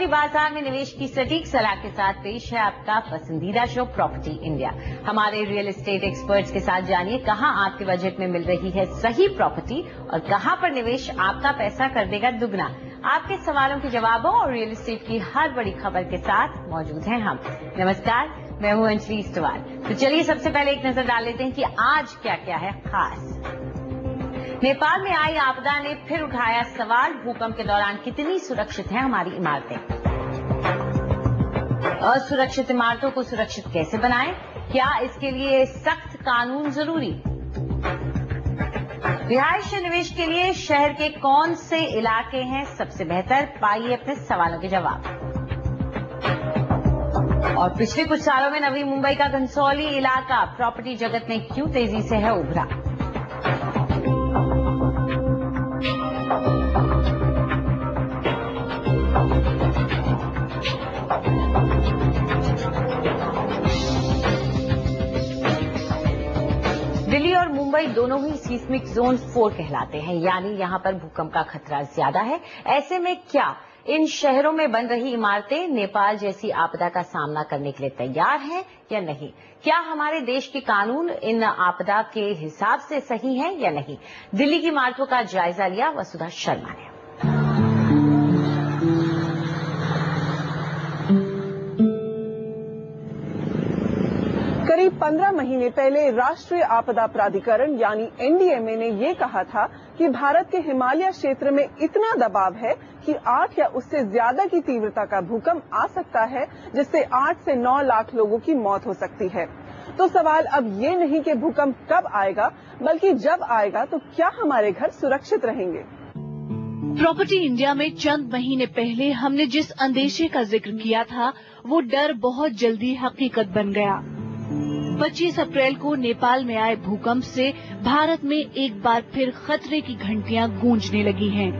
Property बाजार में निवेश की सटीक सलाह के साथ पेश है आपका पसंदीदा शो प्रॉपर्टी इंडिया। हमारे रियल एस्टेट एक्सपर्ट्स के साथ जानिए कहां आपके बजट में मिल रही है सही प्रॉपर्टी और कहां पर निवेश आपका पैसा कर देगा दुगना। आपके सवालों के जवाबों और रियल एस्टेट की हर बड़ी खबर के साथ मौजूद हैं हम। नमस्कार, मैं हूं अंजलि इस्तवाल। तो चलिए सबसे पहले एक नजर डाल लेते हैं कि आज क्या क्या है खास। नेपाल में आई आपदा ने फिर उठाया सवाल, भूकंप के दौरान कितनी सुरक्षित हैं हमारी इमारतें। असुरक्षित इमारतों को सुरक्षित कैसे बनाएं, क्या इसके लिए सख्त कानून जरूरी। रिहायश निवेश के लिए शहर के कौन से इलाके हैं सबसे बेहतर, पाइए अपने सवालों के जवाब। और पिछले कुछ सालों में नवी मुंबई का घनसौली इलाका प्रॉपर्टी जगत में क्यों तेजी से है उभरा। दिल्ली और मुंबई दोनों ही सीस्मिक जोन 4 कहलाते हैं, यानी यहां पर भूकंप का खतरा ज्यादा है। ऐसे में क्या इन शहरों में बन रही इमारतें नेपाल जैसी आपदा का सामना करने के लिए तैयार हैं या नहीं। क्या हमारे देश के कानून इन आपदा के हिसाब से सही हैं या नहीं। दिल्ली की इमारतों का जायजा लिया वसुधा शर्मा ने। करीब 15 महीने पहले राष्ट्रीय आपदा प्राधिकरण यानी एनडीएमए ने ये कहा था कि भारत के हिमालय क्षेत्र में इतना दबाव है कि 8 या उससे ज्यादा की तीव्रता का भूकंप आ सकता है, जिससे 8 से 9 लाख लोगों की मौत हो सकती है। तो सवाल अब ये नहीं कि भूकंप कब आएगा, बल्कि जब आएगा तो क्या हमारे घर सुरक्षित रहेंगे। प्रॉपर्टी इंडिया में चंद महीने पहले हमने जिस अंदेशे का जिक्र किया था, वो डर बहुत जल्दी हकीकत बन गया। 25 अप्रैल को नेपाल में आए भूकंप से भारत में एक बार फिर खतरे की घंटियां गूंजने लगी हैं।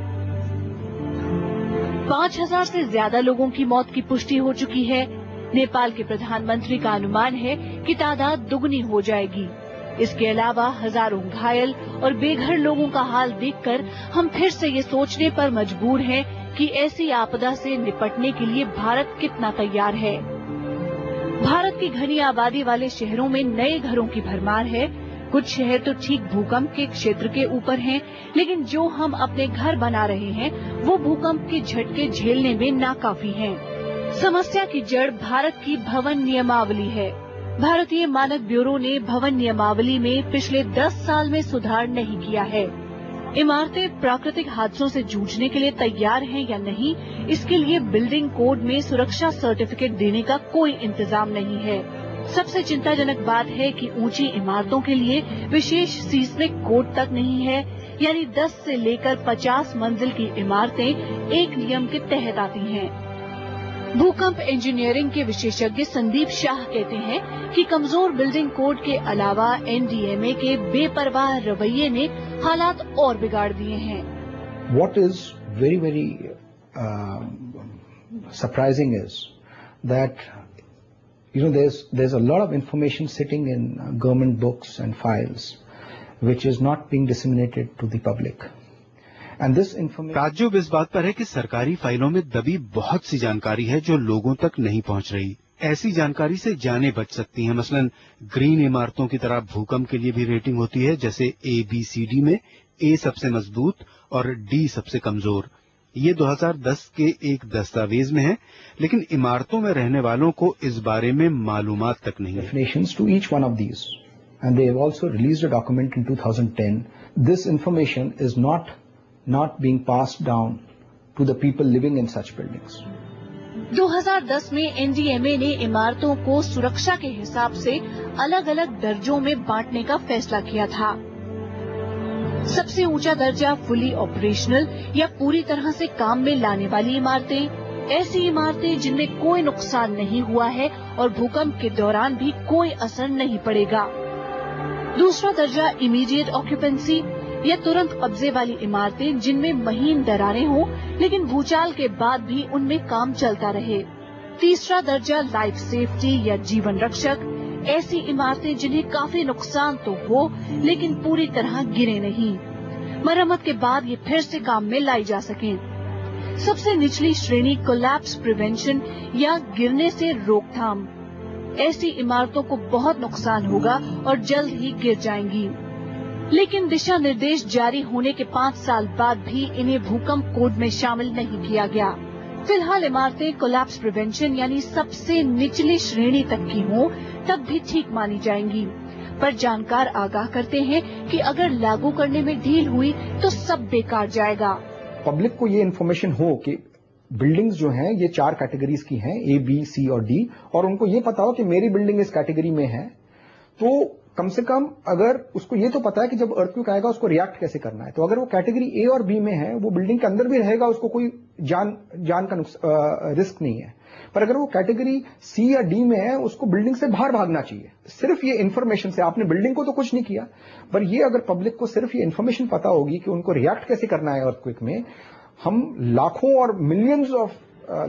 5000 से ज्यादा लोगों की मौत की पुष्टि हो चुकी है। नेपाल के प्रधानमंत्री का अनुमान है कि तादाद दुगनी हो जाएगी। इसके अलावा हजारों घायल और बेघर लोगों का हाल देखकर हम फिर से ये सोचने पर मजबूर हैं कि ऐसी आपदा से निपटने के लिए भारत कितना तैयार है। भारत की घनी आबादी वाले शहरों में नए घरों की भरमार है। कुछ शहर तो ठीक भूकंप के क्षेत्र के ऊपर हैं, लेकिन जो हम अपने घर बना रहे हैं वो भूकंप के झटके झेलने में नाकाफी हैं। समस्या की जड़ भारत की भवन नियमावली है। भारतीय मानक ब्यूरो ने भवन नियमावली में पिछले 10 साल में सुधार नहीं किया है। इमारतें प्राकृतिक हादसों से जूझने के लिए तैयार हैं या नहीं, इसके लिए बिल्डिंग कोड में सुरक्षा सर्टिफिकेट देने का कोई इंतजाम नहीं है। सबसे चिंताजनक बात है कि ऊंची इमारतों के लिए विशेष सीस्मिक कोड तक नहीं है, यानी 10 से लेकर 50 मंजिल की इमारतें एक नियम के तहत आती हैं। भूकंप इंजीनियरिंग के विशेषज्ञ संदीप शाह कहते हैं कि कमजोर बिल्डिंग कोड के अलावा एनडीएमए के बेपरवाह रवैये ने हालात और बिगाड़ दिए हैं। What is very surprising is that there's a lot of information sitting in government books and files which is not being disseminated to the public. ताज्जुब इस बात पर है कि सरकारी फाइलों में दबी बहुत सी जानकारी है जो लोगों तक नहीं पहुंच रही। ऐसी जानकारी से जानें बच सकती हैं। मसलन ग्रीन इमारतों की तरह भूकंप के लिए भी रेटिंग होती है, जैसे ABCD में A सबसे मजबूत और D सबसे कमजोर। ये 2010 के एक दस्तावेज में है, लेकिन इमारतों में रहने वालों को इस बारे में मालूमात तक नहीं है। And they have also released a document in 2010. This information is not being passed down to the people living in such buildings. 2010 में एनडीएमए ने इमारतों को सुरक्षा के हिसाब से अलग अलग दर्जों में बांटने का फैसला किया था। सबसे ऊंचा दर्जा फुली ऑपरेशनल या पूरी तरह से काम में लाने वाली इमारतें, ऐसी इमारतें जिनमें कोई नुकसान नहीं हुआ है और भूकंप के दौरान भी कोई असर नहीं पड़ेगा। दूसरा दर्जा इमीडिएट ऑक्यूपेंसी या तुरंत कब्जे वाली इमारतें जिनमें महीन दरारें हों, लेकिन भूचाल के बाद भी उनमें काम चलता रहे। तीसरा दर्जा लाइफ सेफ्टी या जीवन रक्षक, ऐसी इमारतें जिन्हें काफी नुकसान तो हो लेकिन पूरी तरह गिरे नहीं, मरम्मत के बाद ये फिर से काम में लाई जा सकें। सबसे निचली श्रेणी कोलैप्स प्रिवेंशन या गिरने से रोकथाम। ऐसी इमारतों को बहुत नुकसान होगा और जल्द ही गिर जाएंगी। लेकिन दिशा निर्देश जारी होने के 5 साल बाद भी इन्हें भूकंप कोड में शामिल नहीं किया गया। फिलहाल इमारतें कोलैप्स प्रिवेंशन यानी सबसे निचली श्रेणी तक की हों तब भी ठीक मानी जाएंगी। पर जानकार आगाह करते हैं कि अगर लागू करने में ढील हुई तो सब बेकार जाएगा। पब्लिक को ये इन्फॉर्मेशन हो कि बिल्डिंग्स जो हैं ये 4 कैटेगरीज की हैं, A, B, C और D, और उनको ये पता हो कि मेरी बिल्डिंग इस कैटेगरी में है, तो कम से कम अगर उसको ये तो पता है कि जब अर्थक्वेक आएगा उसको रिएक्ट कैसे करना है। तो अगर वो कैटेगरी A और B में है, वो बिल्डिंग के अंदर भी रहेगा, उसको कोई जान का रिस्क नहीं है। पर अगर वो कैटेगरी C या D में है, उसको बिल्डिंग से बाहर भागना चाहिए। सिर्फ ये इन्फॉर्मेशन से, आपने बिल्डिंग को तो कुछ नहीं किया, पर ये अगर पब्लिक को सिर्फ ये इन्फॉर्मेशन पता होगी कि उनको रिएक्ट कैसे करना है अर्थक्वेक में, हम लाखों और मिलियंस ऑफ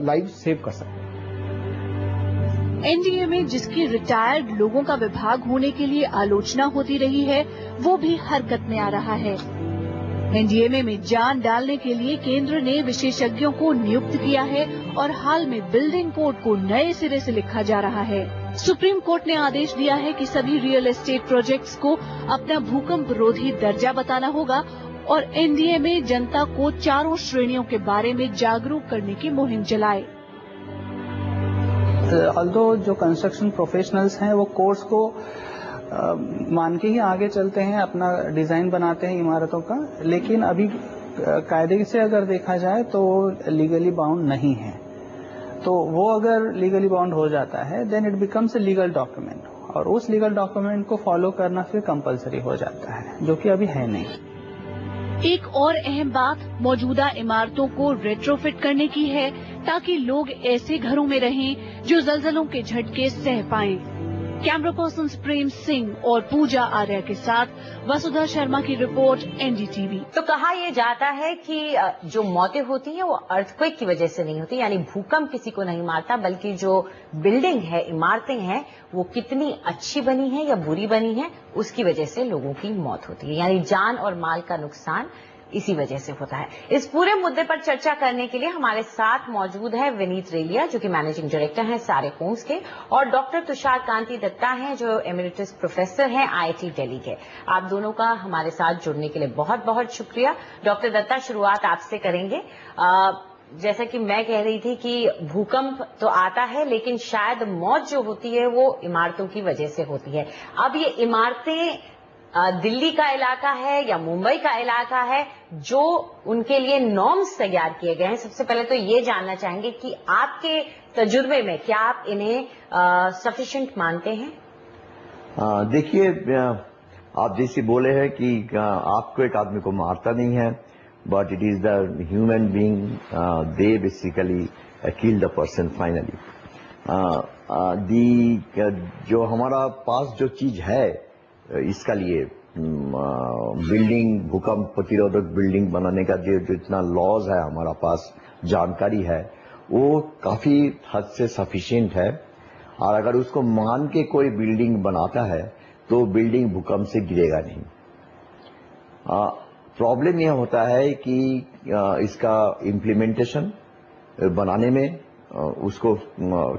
लाइव सेव कर सकते हैं। एनडीए में जिसकी रिटायर्ड लोगों का विभाग होने के लिए आलोचना होती रही है, वो भी हरकत में आ रहा है। एनडीएमए में जान डालने के लिए केंद्र ने विशेषज्ञों को नियुक्त किया है और हाल में बिल्डिंग कोड को नए सिरे से लिखा जा रहा है। सुप्रीम कोर्ट ने आदेश दिया है कि सभी रियल एस्टेट प्रोजेक्ट्स को अपना भूकंप रोधी दर्जा बताना होगा और एनडीएमए जनता को 4 श्रेणियों के बारे में जागरूक करने की मुहिम चलाए। ऑल्दो जो कंस्ट्रक्शन प्रोफेशनल्स हैं वो कोर्स को मान के ही आगे चलते हैं, अपना डिजाइन बनाते हैं इमारतों का, लेकिन अभी कायदे से अगर देखा जाए तो लीगली बाउंड नहीं है। तो वो अगर लीगली बाउंड हो जाता है then it becomes a legal document, और उस लीगल डॉक्यूमेंट को फॉलो करना फिर कंपलसरी हो जाता है, जो कि अभी है नहीं। एक और अहम बात मौजूदा इमारतों को रेट्रोफिट करने की है, ताकि लोग ऐसे घरों में रहें जो जलजलों के झटके सह पाएं। कैमरा पर्सन प्रेम सिंह और पूजा आर्य के साथ वसुधा शर्मा की रिपोर्ट, एनडीटीवी। तो कहा यह जाता है कि जो मौतें होती हैं वो अर्थक्वेक की वजह से नहीं होती, यानी भूकंप किसी को नहीं मारता, बल्कि जो बिल्डिंग है, इमारतें हैं, वो कितनी अच्छी बनी है या बुरी बनी है, उसकी वजह से लोगों की मौत होती है। यानी जान और माल का नुकसान इसी वजह से होता है। इस पूरे मुद्दे पर चर्चा करने के लिए हमारे साथ मौजूद है विनीत रेलिया, जो कि मैनेजिंग डायरेक्टर हैं सारे होम्स के, और डॉक्टर तुषार कांति दत्ता हैं, जो एमेरिटस प्रोफेसर हैं आईआईटी दिल्ली के। आप दोनों का हमारे साथ जुड़ने के लिए बहुत बहुत शुक्रिया। डॉक्टर दत्ता, शुरुआत आपसे करेंगे। जैसा कि मैं कह रही थी कि भूकंप तो आता है, लेकिन शायद मौत जो होती है वो इमारतों की वजह से होती है। अब ये इमारतें दिल्ली का इलाका है या मुंबई का इलाका है जो उनके लिए नॉर्म्स तैयार किए गए हैं, सबसे पहले तो ये जानना चाहेंगे कि आपके तजुर्बे में क्या आप इन्हें सफिशिएंट मानते हैं? देखिए, आप जैसे बोले हैं कि आपको एक आदमी को मारता नहीं है, but it is the human being, they basically kill the person finally. जो हमारा पास जो चीज है इसका लिए बिल्डिंग, भूकंप प्रतिरोधक बिल्डिंग बनाने का जो इतना लॉज है हमारा पास, जानकारी है, वो काफी हद से सफिशिएंट है। और अगर उसको मान के कोई बिल्डिंग बनाता है तो बिल्डिंग भूकंप से गिरेगा नहीं। प्रॉब्लम यह होता है कि इसका इम्प्लीमेंटेशन बनाने में उसको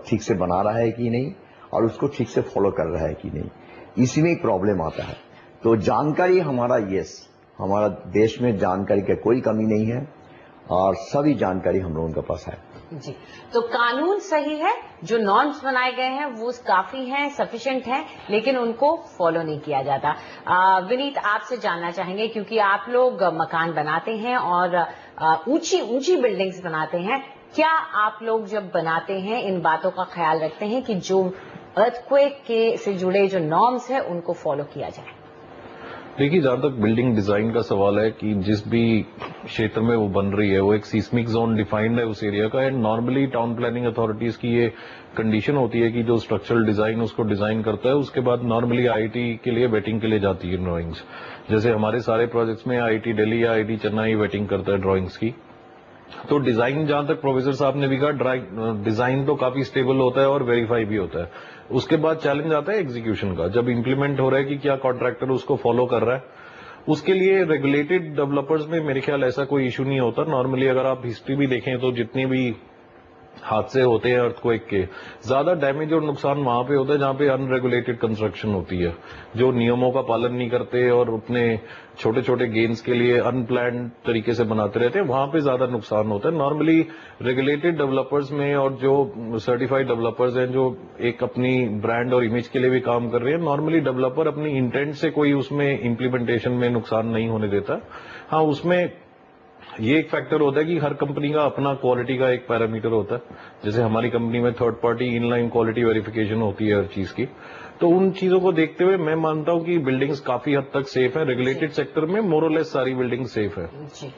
ठीक से बना रहा है कि नहीं, और उसको ठीक से फॉलो कर रहा है कि नहीं, इसी में प्रॉब्लम आता है। तो जानकारी हमारा, हमारा देश में जानकारी की कोई कमी नहीं है और सभी जानकारी हम लोगों के पास है जी। तो कानून सही है, जो नॉर्म्स बनाए गए हैं वो काफी हैं, सफिशिएंट हैं, लेकिन उनको फॉलो नहीं किया जाता। विनीत, आपसे जानना चाहेंगे, क्योंकि आप लोग मकान बनाते हैं और ऊंची ऊंची बिल्डिंग्स बनाते हैं, क्या आप लोग जब बनाते हैं इन बातों का ख्याल रखते हैं कि जो अर्थक्वेक के से जुड़े जो नॉर्म्स है उनको फॉलो किया जाए? देखिए, जहां तक बिल्डिंग डिजाइन का सवाल है कि जिस भी क्षेत्र में वो बन रही है वो एक सीस्मिक जोन डिफाइंड है उस एरिया का, and normally town planning authorities की ये कंडीशन होती है कि जो स्ट्रक्चरल डिजाइन उसको डिजाइन करता है उसके बाद नॉर्मली आईआईटी के लिए वेटिंग के लिए जाती है ड्राइंग्स। जैसे हमारे सारे प्रोजेक्ट्स में आईआईटी दिल्ली या आईआईटी चेन्नई वेटिंग करता है ड्राइंग्स की। तो डिजाइन, जहां तक प्रोफेसर साहब ने भी कहा, डिजाइन तो काफी स्टेबल होता है और वेरीफाई भी होता है। उसके बाद चैलेंज आता है एग्जीक्यूशन का, जब इंप्लीमेंट हो रहा है कि क्या कॉन्ट्रैक्टर उसको फॉलो कर रहा है। उसके लिए रेगुलेटेड डेवलपर्स में मेरे ख्याल ऐसा कोई इशू नहीं होता। नॉर्मली अगर आप हिस्ट्री भी देखें तो जितनी भी हादसे होते हैं अर्थक्वेक के, ज्यादा डैमेज और नुकसान वहां पे होता है जहां पे अनरेगुलेटेड कंस्ट्रक्शन होती है, जो नियमों का पालन नहीं करते और अपने छोटे छोटे गेन्स के लिए अनप्लान्ड तरीके से बनाते रहते हैं, वहां पे ज्यादा नुकसान होता है। नॉर्मली रेगुलेटेड डेवलपर्स में और जो सर्टिफाइड डेवलपर्स हैं जो एक अपनी ब्रांड और इमेज के लिए भी काम कर रहे हैं, नॉर्मली डेवलपर अपनी इंटेंट से कोई उसमें इम्प्लीमेंटेशन में नुकसान नहीं होने देता। हाँ, उसमें ये एक फैक्टर होता है कि हर कंपनी का अपना क्वालिटी का एक पैरामीटर होता है। जैसे हमारी कंपनी में third party inline quality verification होती है हर चीज की, तो उन चीजों को देखते हुए मैं मानता हूं कि बिल्डिंग्स काफी हद तक सेफ है। रेगुलेटेड सेक्टर में मोर और लेस सारी बिल्डिंग सेफ है जी।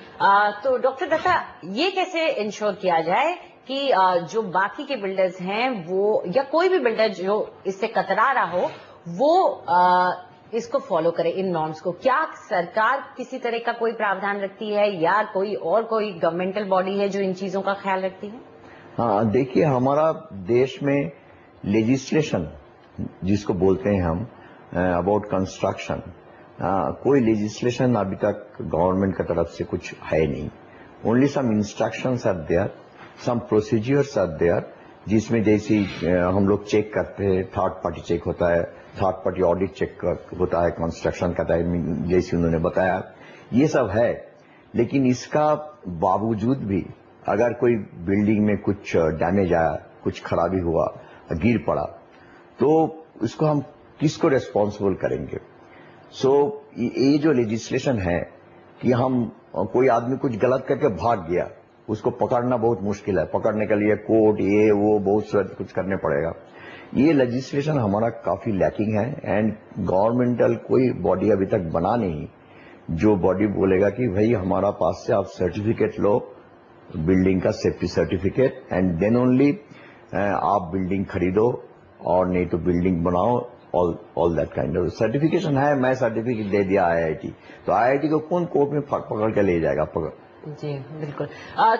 तो डॉक्टर दत्ता, ये कैसे इंश्योर किया जाए कि जो बाकी के बिल्डर्स हैं वो, या कोई भी बिल्डर जो इससे कतरा रहा हो, वो इसको फॉलो करे, इन नॉर्म्स को? क्या सरकार किसी तरह का कोई प्रावधान रखती है या कोई गवर्नमेंटल बॉडी है जो इन चीजों का ख्याल रखती है? हाँ, देखिए, हमारा देश में लेजिस्लेशन जिसको बोलते हैं हम अबाउट कंस्ट्रक्शन, कोई लेजिस्लेशन अभी तक गवर्नमेंट की तरफ से कुछ है नहीं। Only some instructions are there, some procedures are there, जिसमें जैसे हम लोग चेक करते हैं, थर्ड पार्टी चेक होता है, थर्ड पार्टी ऑडिट चेक होता है कंस्ट्रक्शन का टाइम, जैसे उन्होंने बताया, ये सब है। लेकिन इसका बावजूद भी अगर कोई बिल्डिंग में कुछ डैमेज आया, कुछ खराबी हुआ, गिर पड़ा, तो इसको हम किसको रेस्पॉन्सिबल करेंगे? ये जो लेजिस्लेशन है कि हम कोई आदमी कुछ गलत करके भाग गया, उसको पकड़ना बहुत मुश्किल है। पकड़ने के लिए कोर्ट ये वो बहुत कुछ करने पड़ेगा। ये लेजिस्लेशन हमारा काफी लैकिंग है एंड गवर्नमेंटल कोई बॉडी अभी तक बना नहीं जो बॉडी बोलेगा कि भाई हमारा पास से आप सर्टिफिकेट लो, बिल्डिंग का safety certificate, and then only आप बिल्डिंग खरीदो और नहीं तो बिल्डिंग बनाओ। All that kind of certification है। मैं सर्टिफिकेट दे दिया IIT, तो IIT को कौन कोर्ट में पकड़ के ले जाएगा? जी बिल्कुल।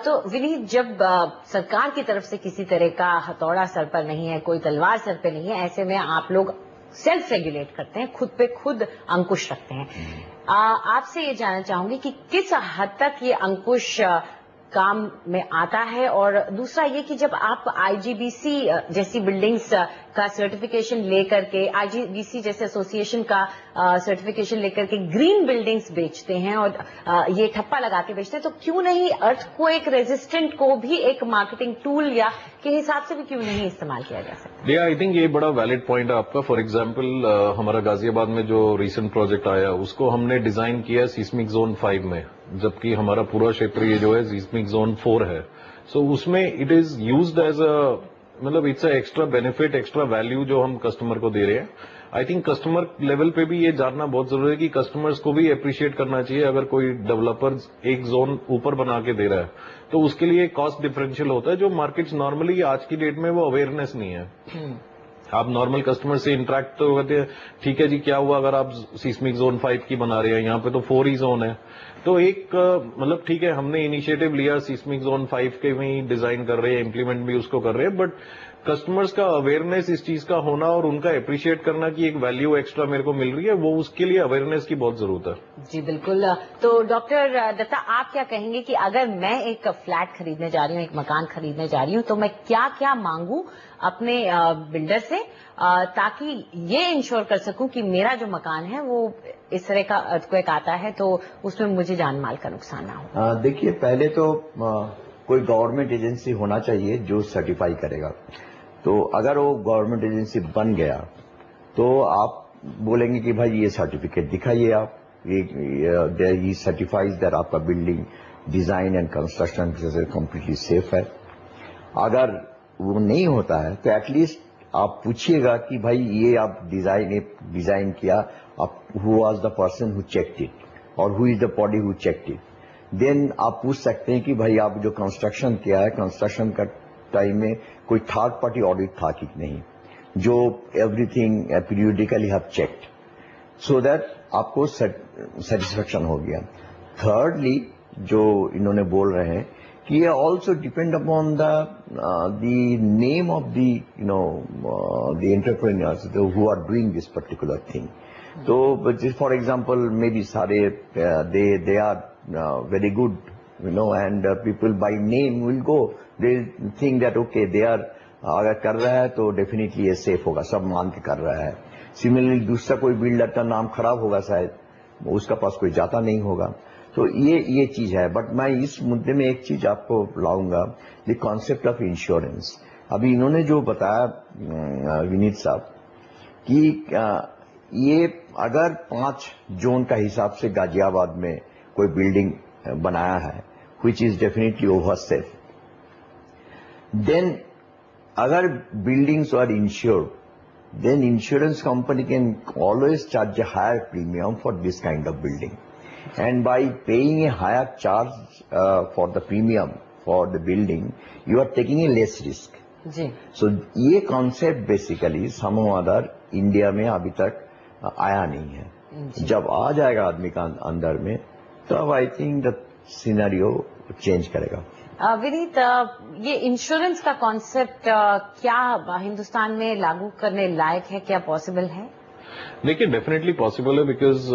तो विनीत, जब सरकार की तरफ से किसी तरह का हथौड़ा सर पर नहीं है, कोई तलवार सर पे नहीं है, ऐसे में आप लोग सेल्फ रेगुलेट करते हैं, खुद पे खुद अंकुश रखते हैं। आपसे ये जानना चाहूंगी कि किस हद तक ये अंकुश काम में आता है, और दूसरा ये कि जब आप IGBC जैसी बिल्डिंग्स का सर्टिफिकेशन लेकर के, IGBC जैसे एसोसिएशन का सर्टिफिकेशन लेकर के ग्रीन बिल्डिंग्स बेचते हैं और ये ठप्पा लगा के बेचते हैं, तो क्यों नहीं अर्थक्वेक रेजिस्टेंट को भी एक मार्केटिंग टूल या के हिसाब से भी क्यों नहीं इस्तेमाल किया जा सकता? आई थिंक ये बड़ा वैलिड पॉइंट है आपका। फॉर एग्जाम्पल हमारा गाजियाबाद में जो रिसेंट प्रोजेक्ट आया, उसको हमने डिजाइन किया सीस्मिक जोन 5 में, जबकि हमारा पूरा क्षेत्र ये जो है सीस्मिक जोन 4 है। सो उसमें इट इज यूज्ड एज मतलब it's a extra benefit, extra value जो हम कस्टमर को दे रहे हैं। आई थिंक कस्टमर लेवल पे भी ये जानना बहुत जरूरी है कि कस्टमर्स को भी अप्रिशिएट करना चाहिए। अगर कोई डेवलपर एक जोन ऊपर बना के दे रहा है तो उसके लिए कॉस्ट डिफरेंशियल होता है, जो मार्केट्स नॉर्मली आज की डेट में वो अवेयरनेस नहीं है। आप नॉर्मल कस्टमर से इंटरेक्ट तो कहते हैं ठीक है जी, क्या हुआ अगर आप सीस्मिक जोन 5 की बना रहे हैं, यहाँ पे तो 4 ही जोन है। तो एक मतलब ठीक है, हमने इनिशिएटिव लिया, सीस्मिक जोन 5 के भी डिजाइन कर रहे हैं, इम्प्लीमेंट भी उसको कर रहे हैं, बट कस्टमर्स का अवेयरनेस इस चीज का होना और उनका अप्रिशिएट करना कि एक वैल्यू एक्स्ट्रा मेरे को मिल रही है, वो उसके लिए अवेयरनेस की बहुत जरूरत है। जी बिल्कुल। तो डॉक्टर दत्ता, आप क्या कहेंगे कि अगर मैं एक फ्लैट खरीदने जा रही हूँ, एक मकान खरीदने जा रही हूँ, तो मैं क्या क्या मांगू अपने बिल्डर से ताकि ये इंश्योर कर सकूं कि मेरा जो मकान है वो इस तरह का अर्थक्वेक आता है तो उसमें मुझे जान माल का नुकसान ना हो? देखिए, पहले तो कोई गवर्नमेंट एजेंसी होना चाहिए जो सर्टिफाई करेगा। तो अगर वो गवर्नमेंट एजेंसी बन गया तो आप बोलेंगे कि भाई ये सर्टिफिकेट दिखाइए आप, ये सर्टिफाइज दैट आपका building design and construction completely safe है। अगर वो नहीं होता है तो एटलीस्ट आप पूछिएगा कि भाई ये आप डिजाइन किया, आप who was the person who checked it और who is the body who checked it. Then आप पूछ सकते हैं कि भाई आप जो कंस्ट्रक्शन किया है, कंस्ट्रक्शन का टाइम में कोई थर्ड पार्टी ऑडिट था कि नहीं, जो everything periodically have checked, so that आपको सेटिस्फेक्शन हो गया। थर्डली, जो इन्होंने बोल रहे हैं कि ये also depend upon the name of the the entrepreneurs who are doing this particular thing. तो फॉर एग्जाम्पल मे बी सारे they are very good, you know, and people by name will go, they think that okay they are, अगर कर रहा है तो definitely ये safe होगा, सब मान के कर रहा है। सिमिलरली दूसरा कोई बिल्डर का नाम खराब होगा, शायद उसका पास कोई जाता नहीं होगा। तो ये चीज है। बट मैं इस मुद्दे में एक चीज आपको लाऊंगा, द कॉन्सेप्ट ऑफ इंश्योरेंस। अभी इन्होंने जो बताया विनीत साहब कि ये अगर 5 जोन का हिसाब से गाजियाबाद में कोई बिल्डिंग बनाया है, which is definitely oversafe, then अगर buildings are insured, then insurance company can always charge a higher premium for this kind of building, and by paying a higher charge for the premium for the building, you are taking a less risk. जी। So ये concept basically somehow other India में अभी तक आया नहीं है। जब आ जाएगा आदमी का अंदर में, तब I think the scenario change करेगा। विनीत, ये इंश्योरेंस का कॉन्सेप्ट क्या हिंदुस्तान में लागू करने लायक है, क्या पॉसिबल है? देखिए, डेफिनेटली पॉसिबल है, बिकॉज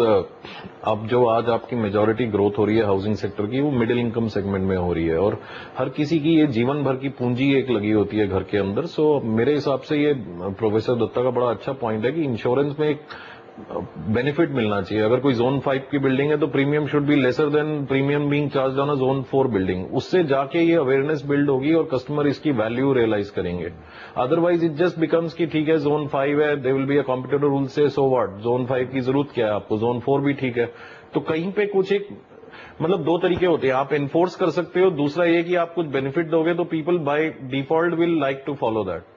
अब जो आज आपकी मेजॉरिटी ग्रोथ हो रही है हाउसिंग सेक्टर की, वो मिडिल इनकम सेगमेंट में हो रही है, और हर किसी की ये जीवन भर की पूंजी एक लगी होती है घर के अंदर। सो मेरे हिसाब से ये प्रोफेसर दत्ता का बड़ा अच्छा पॉइंट है कि इंश्योरेंस में एक बेनिफिट मिलना चाहिए। अगर कोई जोन 5 की बिल्डिंग है तो premium should be lesser than premium being charge on a zone 4 building. उससे जाके ये अवेयरनेस बिल्ड होगी और कस्टमर इसकी वैल्यू रियलाइज करेंगे। अदरवाइज इट जस्ट बिकम्स कि ठीक है जोन 5 है, they will be a competitor rule से, सो व्हाट, जोन 5 की जरूरत क्या है आपको, जोन 4 भी ठीक है। तो कहीं पे कुछ एक मतलब 2 तरीके होते हैं, आप एनफोर्स कर सकते हो, दूसरा ये कि आप कुछ बेनिफिट दोगे तो people by default will like to follow that.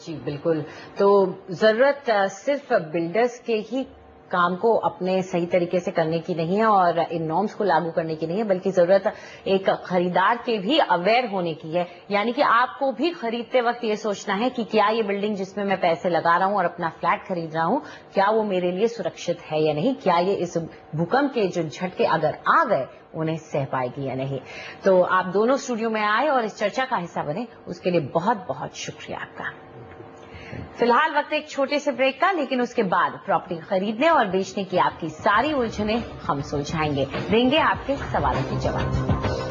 जी बिल्कुल। तो जरूरत सिर्फ बिल्डर्स के ही काम को अपने सही तरीके से करने की नहीं है और इन नॉर्म्स को लागू करने की नहीं है, बल्कि जरूरत एक खरीदार के भी अवेयर होने की है। यानी कि आपको भी खरीदते वक्त ये सोचना है कि क्या ये बिल्डिंग जिसमें मैं पैसे लगा रहा हूं और अपना फ्लैट खरीद रहा हूं, क्या वो मेरे लिए सुरक्षित है या नहीं, क्या ये इस भूकंप के जो झटके अगर आ गए उन्हें सह पाएगी या नहीं। तो आप दोनों स्टूडियो में आए और इस चर्चा का हिस्सा बने, उसके लिए बहुत बहुत शुक्रिया आपका। फिलहाल वक्त एक छोटे से ब्रेक का, लेकिन उसके बाद प्रॉपर्टी खरीदने और बेचने की आपकी सारी उलझनें हम सुलझाएंगे, देंगे आपके सवालों के जवाब।